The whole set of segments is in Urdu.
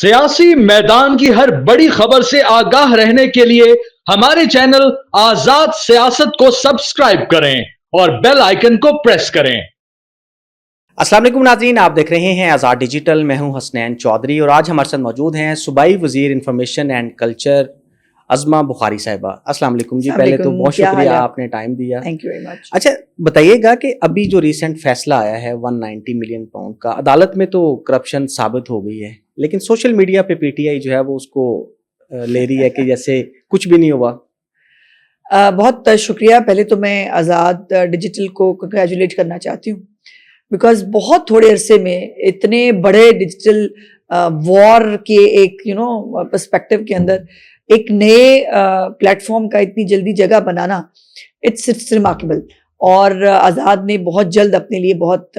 سیاسی میدان کی ہر بڑی خبر سے آگاہ رہنے کے لیے ہمارے چینل آزاد سیاست کو سبسکرائب کریں اور بیل آئیکن کو پریس کریں۔ السلام علیکم ناظرین، آپ دیکھ رہے ہیں آزاد ڈیجیٹل۔ میں ہوں حسنین چودھری اور آج ہمارے ساتھ موجود ہیں صوبائی وزیر انفارمیشن اینڈ کلچر عظمہ بخاری صاحبہ۔ السلام علیکم جی، پہلے تو بہت شکریہ آپ نے ٹائم دیا۔ Thank you very much. اچھا بتائیے گا کہ ابھی جو ریسنٹ فیصلہ آیا ہے 190 ملین پاؤنڈ کا، عدالت میں تو کرپشن ثابت ہو گئی ہے، لیکن سوشل میڈیا پہ پی ٹی آئی جو ہے وہ اس کو لے رہی ہے کہ جیسے کچھ بھی نہیں ہوا۔ بہت شکریہ۔ پہلے تو میں آزاد ڈیجیٹل کو کنگریچولیٹ کرنا چاہتی ہوں، بیکاز بہت تھوڑے عرصے میں اتنے بڑے ڈیجیٹل وار کے ایک پرسپیکٹو کے اندر ایک نئے پلیٹ فارم کا اتنی جلدی جگہ بنانا، اٹس ریمارکیبل۔ اور آزاد نے بہت جلد اپنے لیے بہت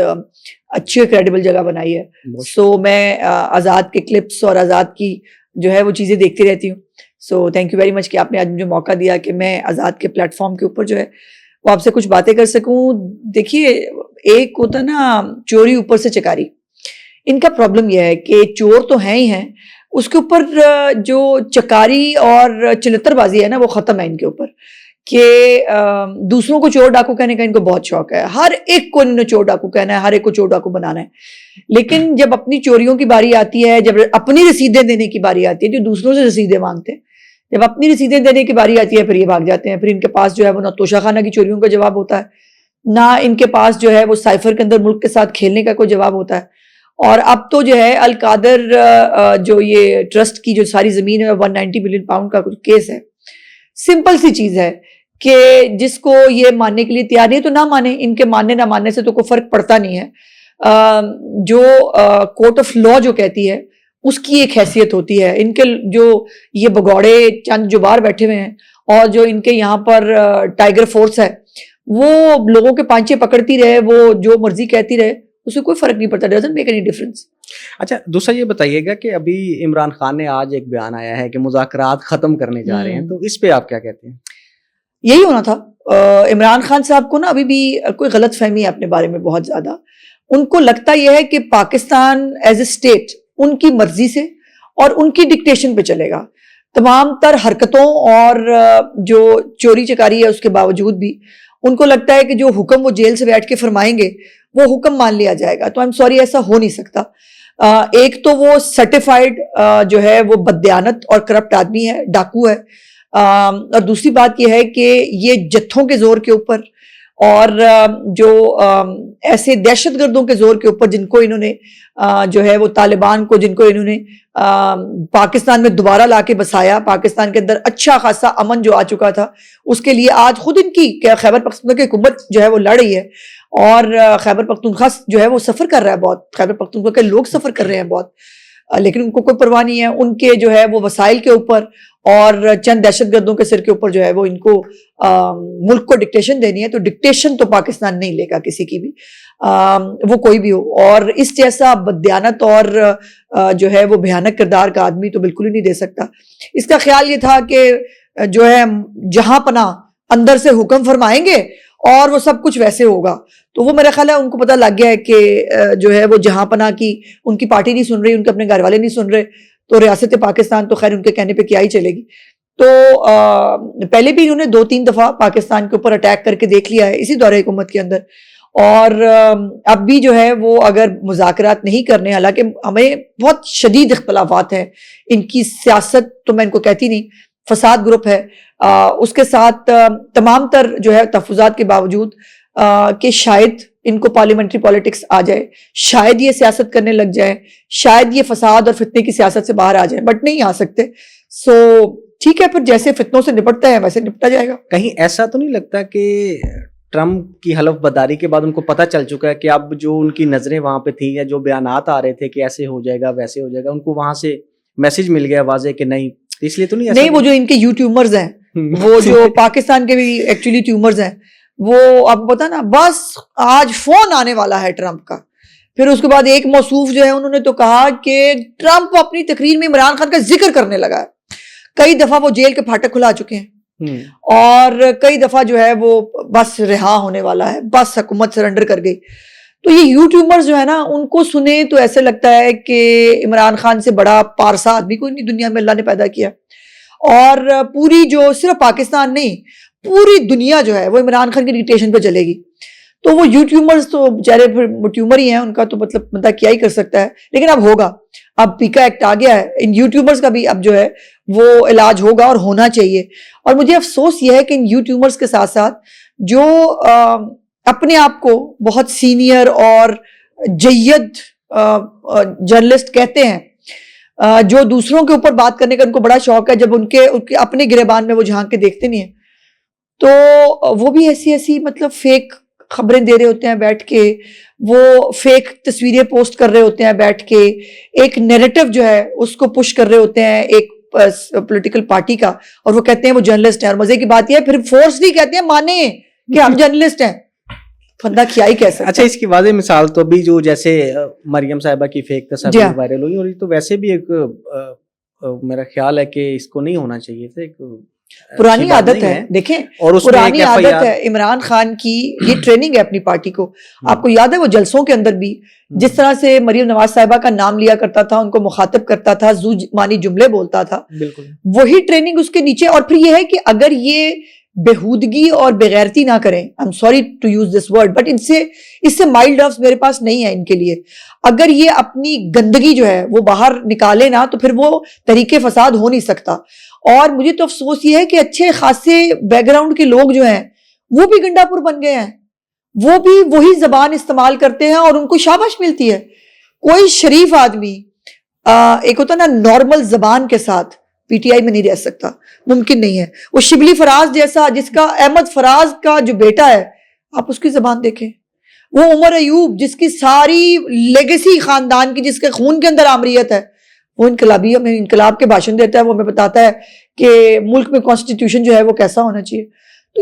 اچھی کریڈیبل جگہ بنائی ہے۔ سو میں آزاد کے کلپس اور آزاد کی جو ہے وہ چیزیں دیکھتی رہتی ہوں۔ So thank you very much کہ آپ نے آج مجھے موقع دیا کہ میں آزاد کے پلیٹ فارم کے اوپر جو ہے وہ آپ سے کچھ باتیں کر سکوں۔ دیکھیے، ایک ہوتا نا چوری اوپر سے چکاری، ان کا پرابلم یہ ہے کہ چور تو ہیں ہی ہیں، اس کے اوپر جو چکاری اور چلتر بازی ہے نا وہ ختم ہے ان کے اوپر، کہ دوسروں کو چور ڈاکو کہنے کا ان کو بہت شوق ہے۔ ہر ایک کو انہوں نے چور ڈاکو کہنا ہے، ہر ایک کو چور ڈاکو بنانا ہے، لیکن جب اپنی چوریوں کی باری آتی ہے، جب اپنی رسیدیں دینے کی باری آتی ہے، جو دوسروں سے رسیدیں مانگتے ہیں، جب اپنی رسیدیں دینے کی باری آتی ہے پھر یہ بھاگ جاتے ہیں۔ پھر ان کے پاس جو ہے وہ نہ توشہ خانہ کی چوریوں کا جواب ہوتا ہے، نہ ان کے پاس جو ہے وہ سائفر کے اندر ملک کے ساتھ کھیلنے کا کوئی جواب ہوتا ہے۔ اور اب تو جو ہے القادر جو یہ ٹرسٹ کی جو ساری زمین ہے 190 ملین پاؤنڈ کا کچھ کیس ہے، سمپل سی چیز ہے کہ جس کو یہ ماننے کے لیے تیار نہیں تو نہ مانے، ان کے ماننے نہ ماننے سے تو کوئی فرق پڑتا نہیں ہے۔ جو کورٹ آف لا جو کہتی ہے اس کی ایک حیثیت ہوتی ہے، ان کے جو یہ بگوڑے چند جو باہر بیٹھے ہوئے ہیں اور جو ان کے یہاں پر ٹائیگر فورس ہے، وہ لوگوں کے پانچے پکڑتی رہے، وہ جو مرضی کہتی رہے، اسے کوئی فرق نہیں پڑتا، ڈزنٹ میک اینی ڈفرنس۔ اچھا دوسرا یہ بتائیے گا کہ ابھی عمران خان نے آج ایک بیان آیا ہے کہ مذاکرات ختم کرنے جا رہے ہیں، تو اس پہ آپ کیا کہتے ہیں؟ یہی ہونا تھا۔ عمران خان صاحب کو نا ابھی بھی کوئی غلط فہمی ہے اپنے بارے میں بہت زیادہ۔ ان کو لگتا یہ ہے کہ پاکستان ایز اے اسٹیٹ ان کی مرضی سے اور ان کی ڈکٹیشن پہ چلے گا۔ تمام تر حرکتوں اور جو چوری چکاری ہے اس کے باوجود بھی ان کو لگتا ہے کہ جو حکم وہ جیل سے بیٹھ کے فرمائیں گے وہ حکم مان لیا جائے گا۔ تو آئی ایم سوری، ایسا ہو نہیں سکتا۔ ایک تو وہ سرٹیفائیڈ جو ہے وہ بددیانت اور کرپٹ آدمی ہے، ڈاکو ہے، اور دوسری بات یہ ہے کہ یہ جتھوں کے زور کے اوپر اور جو ایسے دہشت گردوں کے زور کے اوپر جن کو انہوں نے جو ہے وہ طالبان کو، جن کو انہوں نے پاکستان میں دوبارہ لا کے بسایا، پاکستان کے اندر اچھا خاصا امن جو آ چکا تھا، اس کے لیے آج خود ان کی خیبر پختونخوا کی حکومت جو ہے وہ لڑ رہی ہے، اور خیبر پختونخوا جو ہے وہ سفر کر رہا ہے بہت، خیبر پختونخوا کے لوگ سفر کر رہے ہیں بہت، لیکن ان کو کوئی پرواہ نہیں ہے۔ ان کے جو ہے وہ وسائل کے اوپر اور چند دہشت گردوں کے سر کے اوپر جو ہے وہ ان کو ملک کو ڈکٹیشن دینی ہے، تو ڈکٹیشن تو پاکستان نہیں لے گا کسی کی بھی، وہ کوئی بھی ہو۔ اور اس جیسا بددیانت اور جو ہے وہ بھیانک کردار کا آدمی تو بالکل ہی نہیں دے سکتا۔ اس کا خیال یہ تھا کہ جو ہے جہاں پناہ اندر سے حکم فرمائیں گے اور وہ سب کچھ ویسے ہوگا، تو وہ میرا خیال ہے ان کو پتہ لگ گیا ہے کہ جو ہے وہ جہاں پناہ کی ان کی پارٹی نہیں سن رہی، ان کے اپنے گھر والے نہیں سن رہے، تو ریاست پاکستان تو خیر ان کے کہنے پہ کیا ہی چلے گی۔ تو پہلے بھی انہوں نے 2-3 دفعہ پاکستان کے اوپر اٹیک کر کے دیکھ لیا ہے اسی دور حکومت کے اندر، اور اب بھی جو ہے وہ اگر مذاکرات نہیں کرنے، حالانکہ ہمیں بہت شدید اختلافات ہیں، ان کی سیاست تو میں ان کو کہتی نہیں، فساد گروپ ہے، اس کے ساتھ تمام تر جو ہے تحفظات کے باوجود کہ شاید ان کو پارلیمنٹری پالیٹکس آ جائے، شاید یہ سیاست کرنے لگ جائے، شاید یہ فساد اور فتنے کی سیاست سے باہر آ جائے، بٹ نہیں آ سکتے۔ سو ٹھیک ہے، پھر جیسے فتنوں سے نپٹتا ہے ویسے نپٹا جائے گا۔ کہیں ایسا تو نہیں لگتا کہ ٹرمپ کی حلف برداری کے بعد ان کو پتہ چل چکا ہے کہ اب جو ان کی نظریں وہاں پہ تھیں یا جو بیانات آ رہے تھے کہ ایسے ہو جائے گا ویسے ہو جائے گا، ان کو وہاں سے میسج مل گیا واضح کہ نہیں، اس لیے تو نہیں ایسا؟ نہیں، وہ جو ان کے یوٹیوبرز ہیں، وہ جو پاکستان کے بھی ایکچولی ٹیومرز ہیں، وہ آپ کو پتا نا، بس آج فون آنے والا ہے ٹرمپ کا۔ پھر اس کے بعد ایک موصوف جو ہے انہوں نے تو کہا کہ ٹرمپ اپنی تقریر میں عمران خان کا ذکر کرنے لگا ہے، کئی دفعہ وہ جیل کے پھاٹک کھلا چکے ہیں، اور کئی دفعہ جو ہے وہ بس رہا ہونے والا ہے، بس حکومت سرنڈر کر گئی۔ تو یہ یوٹیوبرز جو ہے نا ان کو سنے تو ایسے لگتا ہے کہ عمران خان سے بڑا پارسا آدمی کوئی نہیں دنیا میں اللہ نے پیدا کیا. اور پوری جو صرف پاکستان نہیں پوری دنیا جو ہے وہ عمران خان کی ڈکٹیشن پہ چلے گی. تو وہ یوٹیوبرز تو بیچارے پھر ٹیومر ہی ہیں, ان کا تو مطلب بندہ کیا ہی کر سکتا ہے. لیکن اب ہوگا, اب پیکا ایکٹ آ گیا ہے, ان یوٹیوبرز کا بھی اب جو ہے وہ علاج ہوگا اور ہونا چاہیے. اور مجھے افسوس یہ ہے کہ ان یوٹیوبرز کے ساتھ ساتھ جو اپنے آپ کو بہت سینئر اور جید جرنلسٹ کہتے ہیں, جو دوسروں کے اوپر بات کرنے کا ان کو بڑا شوق ہے, جب ان کے اپنے گریبان میں وہ جھانک کے دیکھتے نہیں ہیں تو وہ بھی ایسی مطلب فیک خبریں دے رہے ہوتے ہیں بیٹھ کے, وہ فیک تصویریں پوسٹ کر رہے ہوتے ہیں بیٹھ کے, ایک نیریٹو جو ہے اس کو پش کر رہے ہوتے ہیں ایک پولیٹیکل پارٹی کا, اور وہ کہتے ہیں وہ جرنلسٹ ہیں. اور مزے کی بات یہ ہے پھر فورس نہیں کہتے ہیں مانے کہ ہم جرنلسٹ ہیں, بندہ کیا ہی کہہ سکتا ہے. اچھا, اس کی واضح مثال تو ابھی جو جیسے مریم صاحبہ کی فیک تصاویر وائرل ہوئی, اور یہ تو ویسے بھی ایک میرا خیال ہے کہ اس کو نہیں ہونا چاہیے تھا, ایک پرانی عادت ہے. دیکھیں پرانی عادت ہے عمران خان کی, یہ ٹریننگ ہے اپنی پارٹی کو. آپ کو یاد ہے وہ جلسوں کے اندر بھی جس طرح سے مریم نواز صاحبہ کا نام لیا کرتا تھا, ان کو مخاطب کرتا تھا, زو مانی جملے بولتا تھا, بالکل وہی ٹریننگ اس کے نیچے. اور پھر یہ ہے کہ اگر یہ بےہودگی اور بغیرتی نہ کریں, I'm sorry to use this word, but اس سے مائلڈ لفظ میرے پاس نہیں ہے ان کے لیے. اگر یہ اپنی گندگی جو ہے وہ باہر نکالے نا تو پھر وہ تحریک فساد ہو نہیں سکتا. اور مجھے تو افسوس یہ ہے کہ اچھے خاصے بیک گراؤنڈ کے لوگ جو ہیں وہ بھی گنڈا پور بن گئے ہیں, وہ بھی وہی زبان استعمال کرتے ہیں اور ان کو شاباش ملتی ہے. کوئی شریف آدمی ایک ہوتا نا نارمل زبان کے ساتھ پی ٹی آئی میں نہیں رہ سکتا, ممکن نہیں ہے. وہ شبلی فراز جیسا, جس کا احمد فراز کا جو بیٹا ہے, آپ اس کی زبان دیکھیں. وہ عمر ایوب جس کی ساری لیگیسی خاندان کی, جس کے خون کے اندر آمریت ہے, وہ انقلابی میں انقلاب کے بھاشن دیتا ہے, وہ ہمیں بتاتا ہے کہ ملک میں کانسٹیٹیوشن جو ہے وہ کیسا ہونا چاہیے. تو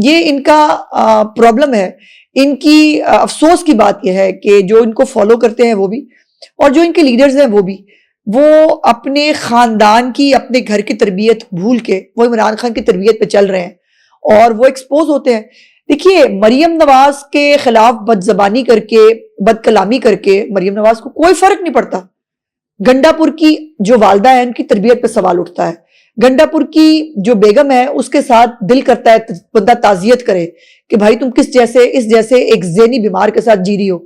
یہ ان کا پرابلم ہے. ان کی افسوس کی بات یہ ہے کہ جو ان کو فالو کرتے ہیں وہ بھی, اور جو ان کے لیڈرز ہیں وہ اپنے خاندان کی, اپنے گھر کی تربیت بھول کے وہ عمران خان کی تربیت پہ چل رہے ہیں اور وہ ایکسپوز ہوتے ہیں. دیکھیے مریم نواز کے خلاف بد زبانی کر کے, بد کلامی کر کے مریم نواز کو کوئی فرق نہیں پڑتا. گنڈا پور کی جو والدہ ہے ان کی تربیت پہ سوال اٹھتا ہے. گنڈا پور کی جو بیگم ہے اس کے ساتھ دل کرتا ہے بندہ تعزیت کرے کہ بھائی تم اس جیسے ایک ذہنی بیمار کے ساتھ جی رہی ہو.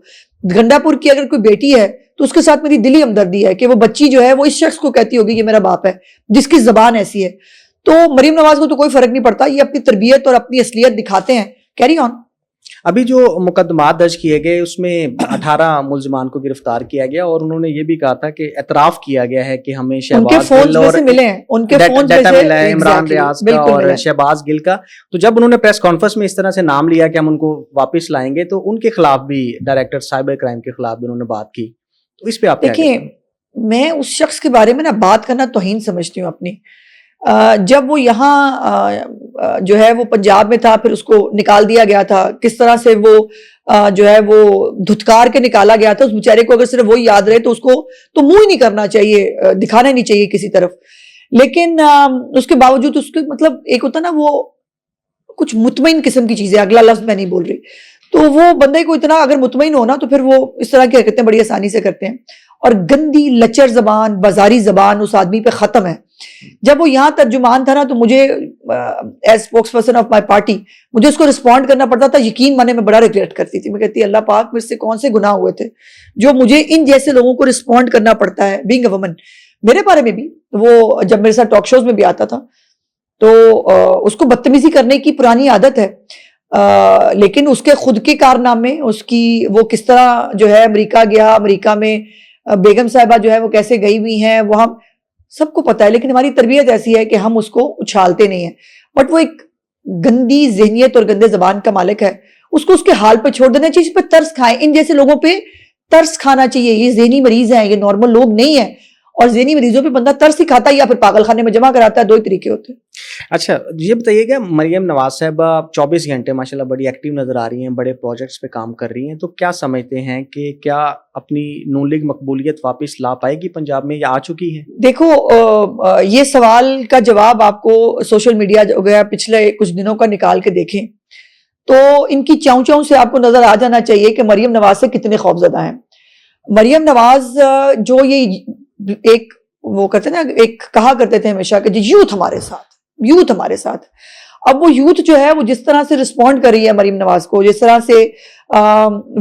گنڈا پور کی اگر کوئی بیٹی ہے تو اس کے ساتھ میری دلی ہمدردی ہے کہ وہ بچی جو ہے وہ اس شخص کو کہتی ہوگی کہ میرا باپ ہے, جس کی زبان ایسی ہے. تو مریم نواز کو تو کوئی فرق نہیں پڑتا, یہ اپنی تربیت اور اپنی اصلیت دکھاتے ہیں. Carry on. ابھی جو مقدمات درج کیے گئے اس میں 18 ملزمان کو گرفتار کیا گیا, اور انہوں نے یہ بھی کہا تھا کہ اعتراف کیا گیا ہے کہ ہمیں شہباز گل اور ڈیٹا ملا ہے عمران ریاض کا اور شہباز گل کا. تو جب انہوں نے پریس کانفرنس میں اس طرح سے نام لیا کہ ہم ان کو واپس لائیں گے, تو ان کے خلاف بھی ڈائریکٹر سائبر کرائم کے خلاف بھی انہوں نے بات کی. تو اس پہ آپ دیکھیں, میں اس شخص کے بارے میں نا بات کرنا توہین سمجھتی ہوں اپنی. جب وہ یہاں جو ہے وہ پنجاب میں تھا, پھر اس کو نکال دیا گیا تھا, کس طرح سے وہ جو ہے وہ دھتکار کے نکالا گیا تھا. اس بیچارے کو اگر صرف وہی یاد رہے تو اس کو تو منہ ہی نہیں کرنا چاہیے, دکھانا نہیں چاہیے کسی طرف. لیکن اس کے باوجود اس کے مطلب ایک ہوتا نا وہ کچھ مطمئن قسم کی چیزیں, اگلا لفظ میں نہیں بول رہی, تو وہ بندے کو اتنا اگر مطمئن ہونا تو پھر وہ اس طرح کی حرکتیں بڑی آسانی سے کرتے ہیں. اور گندی لچر زبان, بازاری زبان اس آدمی پہ ختم ہے. جب وہ یہاں ترجمان تھا نا تو مجھے as spokes person of my party مجھے اس کو رسپونڈ کرنا پڑتا تھا. یقین مانے میں بڑا ریگریٹ کرتی تھی, میں کہتی اللہ پاک مجھ سے کون سے گناہ ہوئے تھے جو مجھے ان جیسے لوگوں کو رسپونڈ کرنا پڑتا ہے. بینگ اے وومن, میرے بارے میں بھی وہ جب میرے ساتھ ٹاک شوز میں بھی آتا تھا تو اس کو بدتمیزی کرنے کی پرانی عادت ہے. لیکن اس کے خود کے کارنامے, اس کی وہ کس طرح جو ہے امریکہ گیا, امریکہ میں بیگم صاحبہ جو ہے وہ کیسے گئی ہوئی ہیں, وہ ہم سب کو پتا ہے. لیکن ہماری تربیت ایسی ہے کہ ہم اس کو اچھالتے نہیں ہیں. بٹ وہ ایک گندی ذہنیت اور گندے زبان کا مالک ہے, اس کو اس کے حال پہ چھوڑ دینا چاہیے, اس پہ ترس کھائیں. ان جیسے لوگوں پہ ترس کھانا چاہیے. یہ ذہنی مریض ہیں, یہ نارمل لوگ نہیں ہیں, اور ذہنی مریضوں پہ بندہ ترس ہی کھاتا ہے یا پھر پاگل خانے میں جمع کراتا ہے. دو ہی طریقے ہوتے ہیں. اچھا یہ بتائیے کہ مریم نواز صاحبہ 24 گھنٹے ماشاءاللہ بڑی ایکٹیو نظر آ رہی ہیں, بڑے پروجیکٹس پہ کام کر رہی ہیں, تو کیا سمجھتے ہیں کہ کیا اپنی نون لیگ مقبولیت واپس لا پائے گی پنجاب میں, یا آ چکی ہے؟ دیکھو یہ سوال کا جواب آپ کو سوشل میڈیا جو گیا پچھلے کچھ دنوں کا نکال کے دیکھیں تو ان کی چاؤں چاؤں سے آپ کو نظر آ جانا چاہیے کہ مریم نواز سے کتنے خوفزدہ ہیں. مریم نواز جو یہ ایک وہ کہتے ہیں نا، ایک کہا کرتے تھے ہمیشہ کہ جی یوتھ ہمارے ساتھ. اب وہ یوتھ جو ہے وہ جس طرح سے رسپونڈ کر رہی ہے مریم نواز کو، جس طرح سے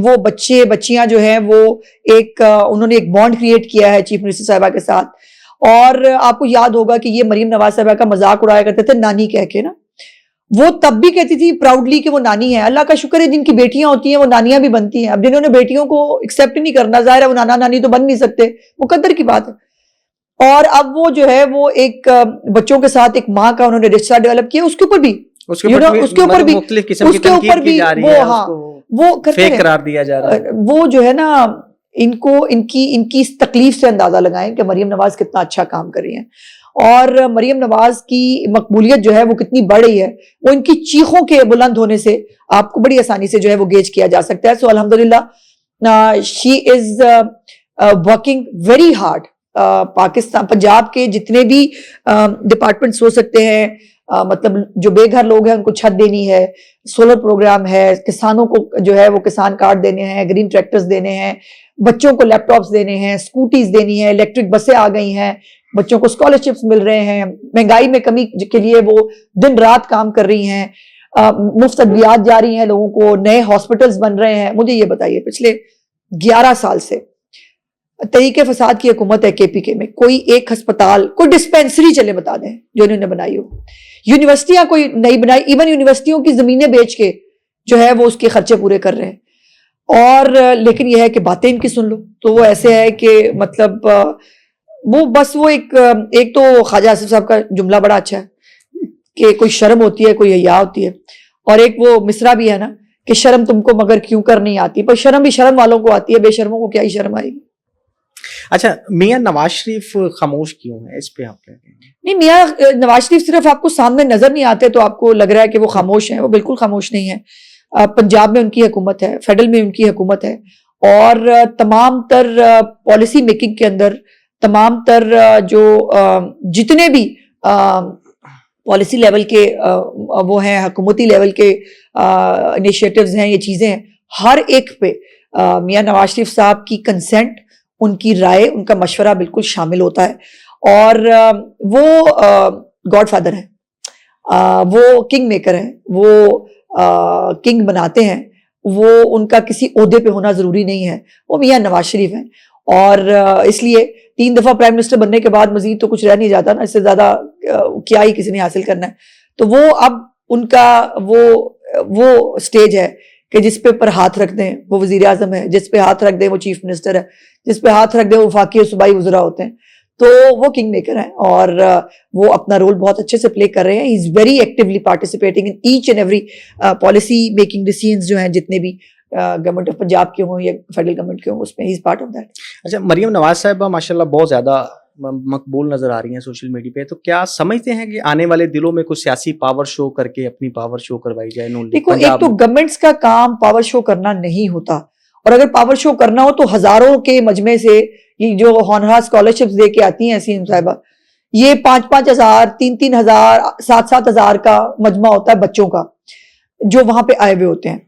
وہ بچے بچیاں جو ہیں وہ انہوں نے ایک بانڈ کریٹ کیا ہے چیف منسٹر صاحبہ کے ساتھ. اور آپ کو یاد ہوگا کہ یہ مریم نواز صاحبہ کا مذاق اڑایا کرتے تھے نانی کہہ کے نا. وہ تب بھی کہتی تھی پراؤڈلی کہ وہ نانی ہے. اللہ کا شکر ہے جن کی بیٹیاں ہوتی ہیں وہ نانیاں بھی بنتی ہیں. اب جنہوں نے بیٹیوں کو ایکسیپٹ نہیں کرنا، ظاہر ہے وہ نانا نانی تو بن نہیں سکتے، مقدر کی بات ہے. اور اب وہ جو ہے وہ ایک بچوں کے ساتھ ایک ماں کا انہوں نے رشتہ ڈیولپ کیا. اس کے اوپر بھی مختلف قسم کی تنقید کی جا رہی ہے، وہ فیک قرار دیا جا رہا ہے. وہ جو ہے نا ان کی اس تکلیف سے اندازہ لگائیں کہ مریم نواز کتنا اچھا کام کر رہی ہیں، اور مریم نواز کی مقبولیت جو ہے وہ کتنی بڑھ رہی ہے. وہ ان کی چیخوں کے بلند ہونے سے آپ کو بڑی آسانی سے جو ہے وہ گیج کیا جا سکتا ہے. سو الحمدللہ she is working very hard. Pakistan Punjab کے جتنے بھی ڈپارٹمنٹس ہو سکتے ہیں، مطلب جو بے گھر لوگ ہیں ان کو چھت دینی ہے، سولر پروگرام ہے، کسانوں کو جو ہے وہ کسان کارڈ دینے ہیں، گرین ٹریکٹرز دینے ہیں، بچوں کو لیپ ٹاپس دینے ہیں، اسکوٹیز دینی ہے، الیکٹرک بسیں آ گئی ہیں، بچوں کو اسکالرشپس مل رہے ہیں، مہنگائی میں کمی کے لیے وہ دن رات کام کر رہی ہیں، مفت ادویات جاری ہیں لوگوں کو، نئے ہاسپٹلز بن رہے ہیں. مجھے یہ بتائیے پچھلے 11 سال سے تحریک فساد کی حکومت ہے KPK میں، کوئی ایک ہسپتال، کوئی ڈسپینسری چلے بتا دیں جو انہوں نے بنائی ہو. یونیورسٹیاں کوئی نہیں بنائی، ایون یونیورسٹیوں کی زمینیں بیچ کے جو ہے وہ اس کے خرچے پورے کر رہے ہیں. اور لیکن یہ ہے کہ باتیں ان کی سن لو تو وہ ایسے ہے کہ مطلب وہ بس وہ ایک تو خواجہ آصف صاحب کا جملہ بڑا اچھا ہے کہ کوئی شرم ہوتی ہے کوئی حیا ہوتی ہے، اور ایک وہ مصرع بھی ہے نا کہ شرم تم کو مگر کیوں کر نہیں آتی، پر شرم بھی شرم والوں کو آتی ہے، بے شرموں کو کیا ہی شرم آئے گی. اچھا، میاں نواز شریف خاموش کیوں ہے، اس پہ آپ کیا کہیں گے؟ نہیں، میاں نواز شریف صرف آپ کو سامنے نظر نہیں آتے تو آپ کو لگ رہا ہے کہ وہ خاموش ہیں. وہ بالکل خاموش نہیں ہے. پنجاب میں ان کی حکومت ہے، فیڈرل میں ان کی حکومت ہے، اور تمام تر پالیسی میکنگ کے اندر تمام تر جو جتنے بھی پالیسی لیول کے وہ ہیں، حکومتی لیول کے انیشیٹوز ہیں، یہ چیزیں ہیں، ہر ایک پہ میاں نواز شریف صاحب کی کنسنٹ، ان کی رائے، ان کا مشورہ بالکل شامل ہوتا ہے. اور وہ گاڈ فادر ہیں، وہ کنگ میکر ہیں، وہ کنگ بناتے ہیں. وہ ان کا کسی عہدے پہ ہونا ضروری نہیں ہے، وہ میاں نواز شریف ہیں. اور اس لیے 3 دفعہ پرائم منسٹر بننے کے بعد مزید تو کچھ رہ نہیں جاتا نا، اس سے زیادہ کیا ہی کسی نے حاصل کرنا ہے. تو وہ اب ان کا وہ سٹیج ہے کہ جس پہ پر ہاتھ رکھ دیں وہ وزیر اعظم ہے، جس پہ ہاتھ رکھ دیں وہ چیف منسٹر ہے، جس پہ ہاتھ رکھ دیں وہ وفاقی اور صوبائی وزراء ہوتے ہیں. تو وہ کنگ میکر ہیں اور وہ اپنا رول بہت اچھے سے پلے کر رہے ہیں. He is very actually participating in each and every policy making decisions جو ہیں جتنے بھی گورنمنٹ آف پنجاب کے ہوں یا فیڈرل گورنمنٹ کے ہوں، اس میں ہی از پارٹ آف دیٹ. اچھا، مریم نواز صاحبہ ماشاءاللہ بہت زیادہ مقبول نظر آ رہی ہیں سوشل میڈیا پہ، تو کیا سمجھتے ہیں کہ آنے والے دنوں میں کچھ سیاسی پاور شو کر کے اپنی پاور شو کروائی جائے؟ دیکھو، ایک تو گورنمنٹس کا کام پاور شو کرنا نہیں ہوتا، اور اگر پاور شو کرنا ہو تو ہزاروں کے مجمع سے یہ جو ہونہار اسکالرشپس دے کے آتی ہیں سیم صاحبہ، یہ 5-5 ہزار 3-3 ہزار 7-7 ہزار کا مجمع ہوتا ہے بچوں کا جو وہاں پہ آئے ہوئے ہوتے ہیں.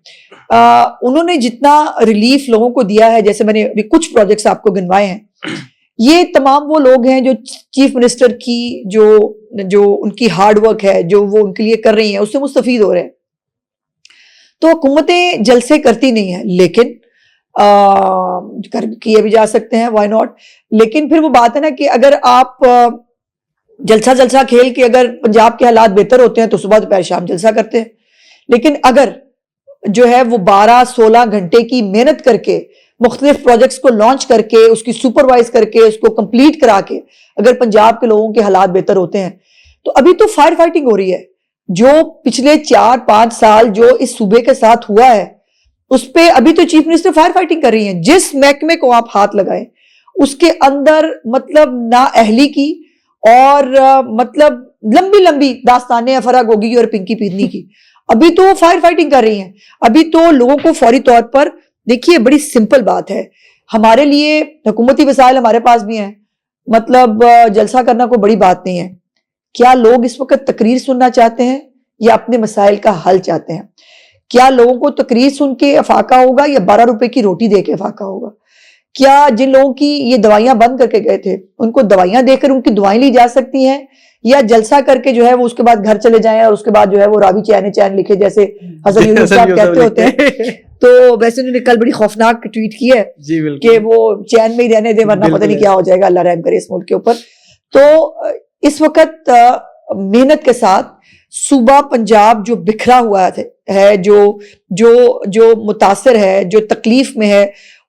انہوں نے جتنا ریلیف لوگوں کو دیا ہے، جیسے میں نے ابھی کچھ پروجیکٹس آپ کو گنوائے ہیں، یہ تمام وہ لوگ ہیں جو چیف منسٹر کی جو ان کی ہارڈ ورک ہے جو وہ ان کے لیے کر رہی ہیں اس سے مستفید ہو رہے ہیں. تو حکومتیں جلسے کرتی نہیں ہیں، لیکن کیے بھی جا سکتے ہیں، وائی ناٹ. لیکن پھر وہ بات ہے نا کہ اگر آپ جلسہ کھیل کے اگر پنجاب کے حالات بہتر ہوتے ہیں تو صبح دوپہر شام جلسہ کرتے ہیں. لیکن اگر جو ہے وہ 12-16 گھنٹے کی محنت کر کے مختلف پروجیکٹس کو لانچ کر کے اس کی سپروائز کر کے اس کو کمپلیٹ کرا کے اگر پنجاب کے لوگوں کے حالات بہتر ہوتے ہیں، تو ابھی تو فائر فائٹنگ ہو رہی ہے. جو پچھلے 4-5 سال جو اس صوبے کے ساتھ ہوا ہے اس پہ ابھی تو چیف منسٹر فائر فائٹنگ کر رہی ہیں. جس محکمے کو آپ ہاتھ لگائیں اس کے اندر مطلب نااہلی کی اور مطلب لمبی داستانیں فرق ہوگی اور پنکی پیرنی کی. ابھی تو فائر فائٹنگ کر رہی ہیں. ابھی تو لوگوں کو فوری طور پر دیکھیے، بڑی سمپل بات ہے، ہمارے لیے حکومتی وسائل ہمارے پاس بھی ہیں، مطلب جلسہ کرنا کوئی بڑی بات نہیں ہے. کیا لوگ اس وقت تقریر سننا چاہتے ہیں یا اپنے مسائل کا حل چاہتے ہیں؟ کیا لوگوں کو تقریر سن کے افاقہ ہوگا یا 12 روپے کی روٹی دے کے افاقہ ہوگا؟ کیا جن لوگوں کی یہ دوائیاں بند کر کے گئے تھے ان کو دوائیاں دے کر ان کی دعائیں لی جا سکتی ہیں، یا جلسہ کر کے جو ہے وہ اس کے بعد گھر چلے جائیں اور اس کے بعد جو ہے وہ راوی چین چین لکھے جیسے حسن یوسف صاحب کہتے ہوتے ہیں؟ تو ویسے انہوں نے کل بڑی خوفناک ٹویٹ کی ہے کہ وہ چین میں ہی رہنے دیں ورنہ پتہ نہیں کیا ہو جائے گا، اللہ رحم کرے اس ملک کے اوپر۔ تو اس وقت محنت کے ساتھ صوبہ پنجاب جو بکھرا ہوا ہے، جو متاثر ہے، جو تکلیف میں ہے،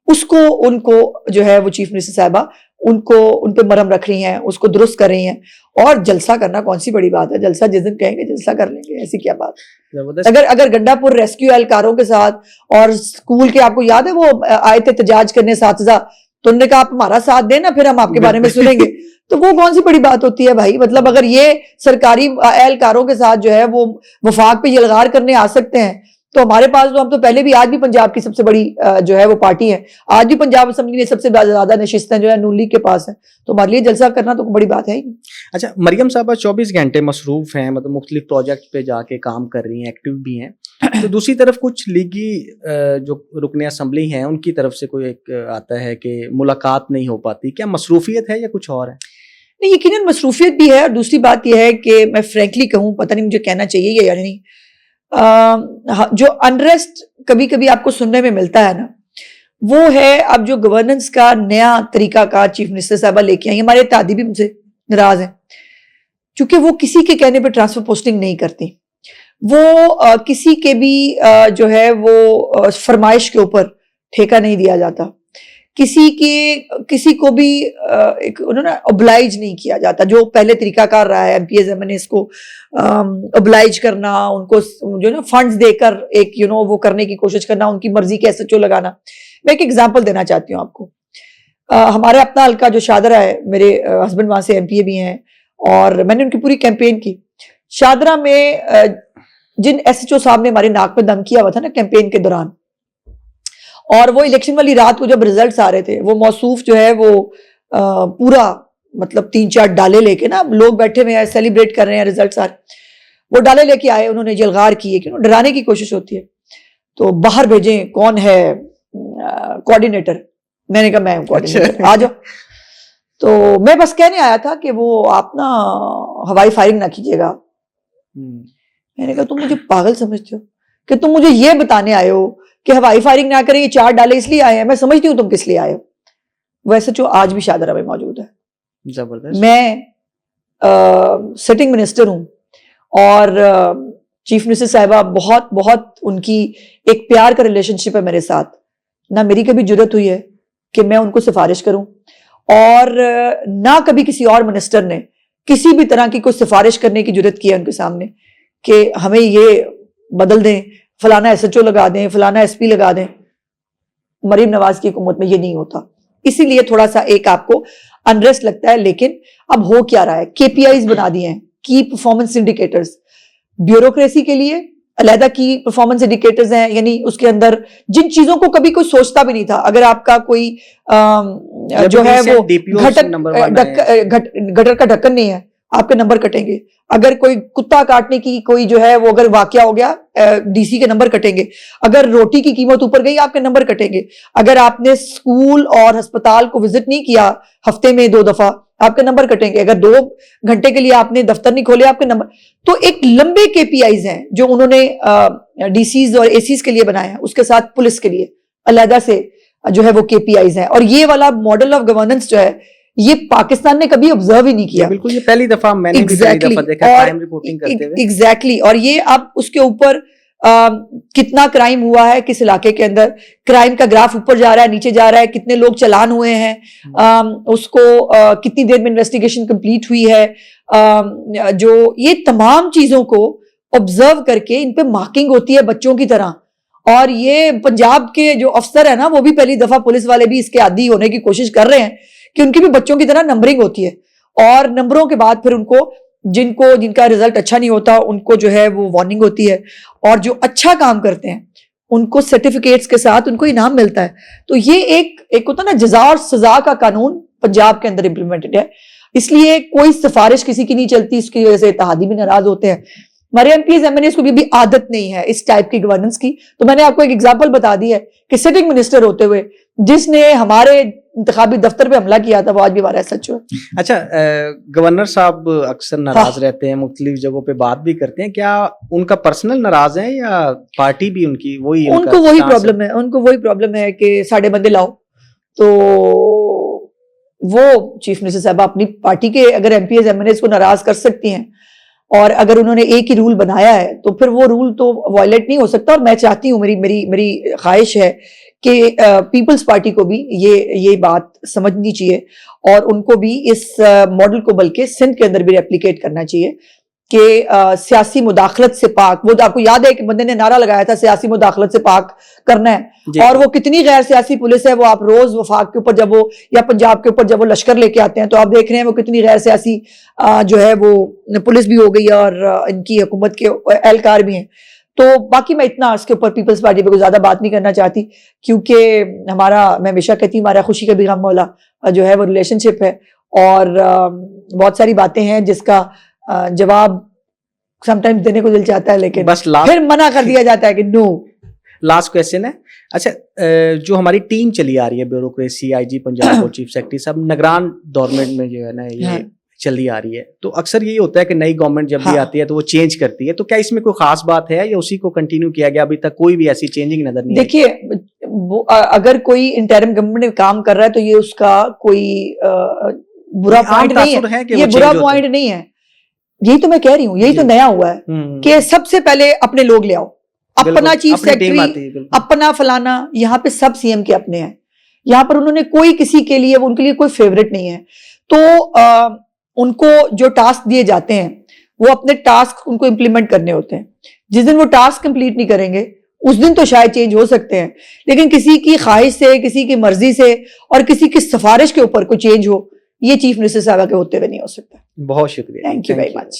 اس کو ان کو جو ہے وہ چیف منسٹر صاحبہ ان پہ مرہم رکھ رہی ہیں، اس کو درست کر رہی ہیں۔ اور جلسہ کرنا کون سی بڑی بات ہے، جلسہ جس دن کہیں گے جلسہ کر لیں گے، ایسی کیا بات۔ اگر گنڈا پور ریسکیو اہلکاروں کے ساتھ اور اسکول کے، آپ کو یاد ہے وہ آئے تھے احتجاج کرنے اساتذہ، تو انہوں نے کہا آپ ہمارا ساتھ دیں نا پھر ہم آپ کے بارے میں سنیں گے، تو وہ کون سی بڑی بات ہوتی ہے بھائی؟ مطلب اگر یہ سرکاری اہلکاروں کے ساتھ جو ہے وہ وفاق پہ یلغار کرنے آ سکتے ہیں تو ہمارے پاس تو ہم تو پہلے بھی، آج بھی پنجاب کی سب سے بڑی جو ہے وہ پارٹی ہے، آج بھی پنجاب اسمبلی میں سب سے زیادہ نشستیں جو ہے نون لیگ کے پاس ہیں، تو ہمارے لیے جلسہ کرنا تو بڑی بات ہے ہی نہیں۔ اچھا، مریم صاحبہ 24 گھنٹے مصروف ہیں، مطلب مختلف پروجیکٹ پہ جا کے کام کر رہی ہیں، ایکٹیو بھی ہیں، تو دوسری طرف کچھ لیگی جو رکن اسمبلی ہیں ان کی طرف سے کوئی ایک آتا ہے کہ ملاقات نہیں ہو پاتی، کیا مصروفیت ہے یا کچھ اور ہے؟ نہیں، یقیناً مصروفیت بھی ہے، اور دوسری بات یہ ہے کہ میں فرینکلی کہوں، پتہ نہیں مجھے کہنا چاہیے یا نہیں، جو انریسٹ کبھی کبھی آپ کو سننے میں ملتا ہے نا، وہ ہے اب جو گورننس کا نیا طریقہ کار چیف منسٹر صاحبہ لے کے آئی، ہمارے اتحادی بھی مجھ سے ناراض ہیں چونکہ وہ کسی کے کہنے پہ ٹرانسفر پوسٹنگ نہیں کرتی، وہ کسی کے بھی جو ہے وہ فرمائش کے اوپر ٹھیکہ نہیں دیا جاتا، کسی کو بھی انہوں نے اوبلائج نہیں کیا جاتا، جو پہلے طریقہ کار رہا ہے MP ایم نے اس کو اوبلائج کرنا، ان کو جو نا فنڈز دے کر ایک وہ کرنے کی کوشش کرنا، ان کی مرضی کے SHO لگانا۔ میں ایک ایگزامپل دینا چاہتی ہوں آپ کو، ہمارے اپنا حلقہ جو شادرہ ہے، میرے ہسبینڈ وہاں سے MP بھی ہیں اور میں نے ان کی پوری کیمپین کی۔ شادرہ میں جن SHO صاحب نے ہمارے ناک پہ دم کیا ہوا تھا نا کیمپین کے دوران، اور وہ الیکشن والی رات کو جب ریزلٹس آ رہے تھے، وہ موصوف جو ہے وہ پورا مطلب 3-4 ڈالے لے کے نا، لوگ بیٹھے ہوئے ہیں سیلیبریٹ کر رہے ہیں، ریزلٹس آ رہے، وہ ڈالے لے کے آئے، انہوں نے جلغار کیے کہ ڈرانے کی کوشش ہوتی ہے، تو باہر بھیجیں کون ہے کوآرڈینیٹر، میں نے کہا میں ہوں کوآرڈینیٹر، آ جاؤ۔ تو میں بس کہنے آیا تھا کہ وہ آپ نا ہوائی فائرنگ نہ کیجیے گا۔ میں نے کہا تم مجھے پاگل سمجھتے ہو کہ تم مجھے یہ بتانے آئے ہو کہ ہوائی فائرنگ نہ کریں، یہ 4 ڈالے اس لیے آئے ہیں، میں سمجھتی ہوں تم کس لیے آئے ہو۔ ویسے جو آج بھی شادرہ میں موجود ہے، زبردست، میں سٹنگ منسٹر ہوں اور چیف منسٹر صاحبہ بہت بہت ان کی ایک پیار کا ریلیشن شپ ہے میرے ساتھ، نہ میری کبھی جرت ہوئی ہے کہ میں ان کو سفارش کروں، اور نہ کبھی کسی اور منسٹر نے کسی بھی طرح کی کوئی سفارش کرنے کی جرت کی ہے ان کے سامنے کہ ہمیں یہ بدل دیں، فلانا SHO لگا دیں، فلانا SP لگا دیں۔ مریم نواز کی حکومت میں یہ نہیں ہوتا، اسی لیے تھوڑا سا ایک آپ کو انریسٹ لگتا ہے، لیکن اب ہو کیا رہا ہے، KPIs بنا دیے ہیں، کی پرفارمنس انڈیکیٹرز، بیوروکریسی کے لیے علیحدہ کی پرفارمنس انڈیکیٹرز ہیں، یعنی اس کے اندر جن چیزوں کو کبھی کوئی سوچتا بھی نہیں تھا، اگر آپ کا کوئی جو ہے وہ گٹر کا ڈھکن نہیں ہے آپ کے نمبر کٹیں گے، اگر کوئی کتا کاٹنے کی کوئی جو ہے وہ اگر واقعہ ہو گیا DC کے نمبر کٹیں گے، اگر روٹی کی قیمت اوپر گئی آپ کے نمبر کٹیں گے، اگر آپ نے اسکول اور ہسپتال کو وزٹ نہیں کیا ہفتے میں 2 دفعہ آپ کے نمبر کٹیں گے، اگر 2 گھنٹے کے لیے آپ نے دفتر نہیں کھولے آپ کے نمبر۔ تو ایک لمبے KPIs ہیں جو انہوں نے DCs اور ACs کے لیے بنایا ہے، اس کے ساتھ پولیس کے لیے علیحدہ سے جو ہے وہ KPIs ہیں، اور یہ والا ماڈل آف گورننس جو ہے یہ پاکستان نے کبھی آبزرو ہی نہیں کیا۔ بالکل، یہ پہلی دفعہ میں نے بھی پہلی دفعہ دیکھا کرائم رپورٹنگ کرتے ہوئے۔ ایگزیکٹلی، اور یہ اب اس کے اوپر کتنا کرائم ہوا ہے کس علاقے کے اندر، کرائم کا گراف اوپر جا رہا ہے نیچے جا رہا ہے، کتنے لوگ چلان ہوئے ہیں، اس کو کتنی دیر میں انویسٹیگیشن کمپلیٹ ہوئی ہے، جو یہ تمام چیزوں کو آبزرو کر کے ان پہ مارکنگ ہوتی ہے بچوں کی طرح۔ اور یہ پنجاب کے جو افسر ہیں نا وہ بھی پہلی دفعہ، پولیس والے بھی اس کے عادی ہونے کی کوشش کر رہے ہیں کہ ان کی بھی بچوں کی طرح نمبرنگ ہوتی ہے، اور نمبروں کے بعد پھر ان کو جن کا رزلٹ اچھا نہیں ہوتا ان کو جو ہے وہ وارننگ ہوتی ہے، اور جو اچھا کام کرتے ہیں ان کو سرٹیفکیٹس کے ساتھ ان کو انعام ملتا ہے۔ تو یہ ایک ہوتا نا جزا اور سزا کا قانون پنجاب کے اندر امپلیمنٹڈ ہے، اس لیے کوئی سفارش کسی کی نہیں چلتی، اس کی وجہ سے اتحادی بھی ناراض ہوتے ہیں، ہمارے M P As M N As کو بھی عادت نہیں ہے اس ٹائپ کی گورننس کی. تو میں نے آپ کو ایک ایگزامپل بتا دی ہے کہ سٹنگ منسٹر ہوتے ہوئے جس نے ہمارے انتخابی دفتر پہ حملہ کیا تھا وہ آج بھی ہمارا ایس ایچ او ہے. اچھا گورنر صاحب اکثر ناراض رہتے ہیں, مختلف جگہوں پہ بات بھی کرتے ہیں, کیا ان کا پرسنل ناراض ہیں یا پارٹی بھی ان کی وہی ان کو وہی پرابلم ہے, ان کو وہی پرابلم ہے کہ ساڑھے بندے لاؤ. تو وہ چیف منسٹر صاحبہ اپنی پارٹی کے اگر M P As M N As کو ناراض کر سکتی ہیں, اور اگر انہوں نے ایک ہی رول بنایا ہے تو پھر وہ رول تو وائلیٹ نہیں ہو سکتا. اور میں چاہتی ہوں, میری خواہش ہے کہ پیپلز پارٹی کو بھی یہ بات سمجھنی چاہیے اور ان کو بھی اس ماڈل کو بلکہ سندھ کے اندر بھی ریپلیکیٹ کرنا چاہیے کہ سیاسی مداخلت سے پاک. وہ آپ کو یاد ہے کہ بندے نے نعرہ لگایا تھا سیاسی مداخلت سے پاک کرنا ہے, اور وہ کتنی غیر سیاسی پولیس ہے. وہ آپ روز وفاق کے اوپر جب وہ یا پنجاب کے اوپر جب وہ لشکر لے کے آتے ہیں تو آپ دیکھ رہے ہیں وہ کتنی غیر سیاسی جو ہے وہ پولیس بھی ہو گئی ہے اور ان کی حکومت کے اہلکار بھی ہیں. تو باقی میں اتنا اس کے اوپر پیپلز پارٹی پہ کوئی زیادہ بات نہیں کرنا چاہتی, کیونکہ ہمارا, میں ہمیشہ کہتی ہوں, ہمارا خوشی کا بھی غم مولا جو ہے وہ ریلیشن شپ ہے, اور بہت ساری باتیں ہیں جس کا جواب سم ٹائمز دینے کو دل چاہتا ہے لیکن بس پھر منع کر دیا جاتا ہے کہ نو. لاسٹ کویسچن ہے, اچھا جو ہماری ٹیم چلی آ رہی ہے بیوروکریسی, آئی جی پنجاب اور چیف سیکرٹری صاحب نگران گورنمنٹ میں جو ہے نا یہ چلی آ رہی ہے, تو اکثر یہی ہوتا ہے کہ نئی گورنمنٹ جب بھی آتی ہے تو وہ چینج کرتی ہے, تو کیا اس میں کوئی خاص بات ہے یا اسی کو کنٹینیو کیا گیا, ابھی تک کوئی بھی ایسی چینجنگ نظر نہیں؟ دیکھیے اگر کوئی انٹرم گورنمنٹ میں کام کر رہا ہے تو یہ اس کا کوئی برا پوائنٹ نہیں ہے, یہ برا پوائنٹ نہیں ہے. یہی تو میں کہہ رہی ہوں, یہی تو نیا ہوا ہے کہ سب سے پہلے اپنے لوگ لے آؤ, اپنا چیف سیکرٹری, اپنا فلانا. یہاں پہ سب سی ایم کے اپنے ہیں, یہاں پر انہوں نے کوئی کسی کے لیے, ان کے لیے کوئی فیوریٹ نہیں ہے. تو ان کو جو ٹاسک دیے جاتے ہیں وہ اپنے ٹاسک ان کو امپلیمنٹ کرنے ہوتے ہیں. جس دن وہ ٹاسک کمپلیٹ نہیں کریں گے اس دن تو شاید چینج ہو سکتے ہیں, لیکن کسی کی خواہش سے, کسی کی مرضی سے اور کسی کی سفارش کے اوپر کوئی چینج ہو, یہ چیف منسٹر صاحبہ کے ہوتے ہوئے نہیں ہو سکتا. بہت شکریہ, تھینک یو ویری مچ.